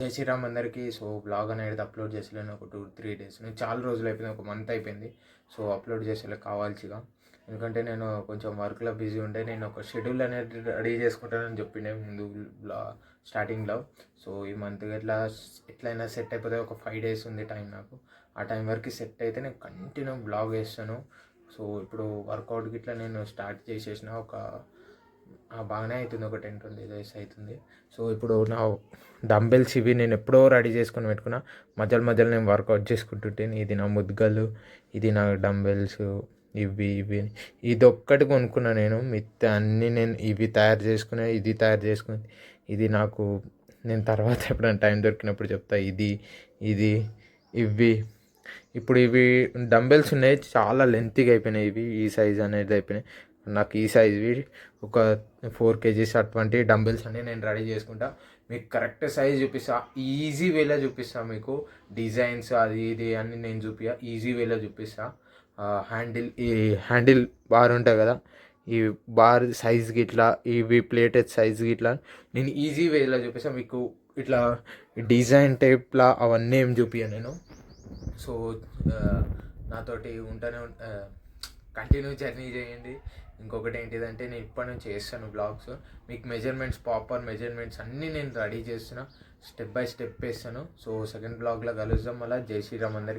జై శ్రీరామ్ అందరికీ. So blog అనేది అప్లోడ్ చేసలేను ఒక 2-3 డేస్. నేను చాలా రోజులు అయిపోయింది, ఒక మంత్ అయిపోయింది. సో అప్లోడ్ చేసేలా కావాల్సిగా, ఎందుకంటే నేను కొంచెం వర్క్లో బిజీ ఉంటే నేను ఒక షెడ్యూల్ అనేది రెడీ చేసుకుంటానని చెప్పిండే ముందు స్టార్టింగ్లో. సో ఈ మంత్ ఎట్లయినా సెట్ అయిపోతే ఒక 5 డేస్ ఉంది టైం నాకు. ఆ టైం వరకు సెట్ అయితే నేను కంటిన్యూ బ్లాగ్ వేస్తాను. సో ఇప్పుడు వర్కౌట్ గిట్లా నేను స్టార్ట్ చేసేసిన బాగానే అవుతుంది, ఒక 10-20 డేస్ అవుతుంది. సో ఇప్పుడు నా డంబెల్స్ ఇవి నేను ఎప్పుడో రెడీ చేసుకొని పెట్టుకున్నా. మధ్యలో నేను వర్కౌట్ చేసుకుంటుంటే ఇది నా ముద్గలు, ఇది నా డంబెల్స్, ఇవి ఇది ఒక్కటి కొనుక్కున్నా. నేను మిగతా అన్నీ నేను ఇవి తయారు చేసుకునే, ఇది తయారు చేసుకుని, ఇది నాకు నేను తర్వాత ఎప్పుడైనా టైం దొరికినప్పుడు చెప్తా. ఇది ఇవి ఇప్పుడు ఇవి డంబెల్స్ ఉన్నాయి, చాలా లెంతీగా అయిపోయినాయి. ఈ సైజ్ అనేది అయిపోయినాయి నాకు. ఈ సైజ్వి ఒక 4 kgs అటువంటి డంబెల్స్ అన్నీ నేను రెడీ చేసుకుంటా. మీకు కరెక్ట్ సైజ్ చూపిస్తా, ఈజీ వేలో చూపిస్తా. మీకు డిజైన్స్ అది ఇది అన్నీ నేను ఈజీ వేలో చూపిస్తా. హ్యాండిల్ బార్ ఉంటుంది కదా, ఈ బార్ సైజ్ గిట్లా, ఇవి ప్లేటెడ్ సైజ్ గిట్లా నేను ఈజీ వేలో చూపిస్తాను మీకు. ఇట్లా డిజైన్ టైప్లా అవన్నీ ఏం చూపించాను నేను. సో నాతోటి ఉంటూనే కంటిన్యూ జర్నీ చేయండి. ఇంకొకటి ఏంటిదంటే, నేను ఇప్పటి నుంచి చేస్తాను బ్లాగ్స్. మీకు ప్రాపర్ మెజర్మెంట్స్ అన్నీ నేను రెడీ చేస్తున్నా, స్టెప్ బై స్టెప్ వేస్తాను. సో సెకండ్ బ్లాగ్లో కలుద్దాం. మళ్ళీ జై శ్రీరామ్ అందరికీ.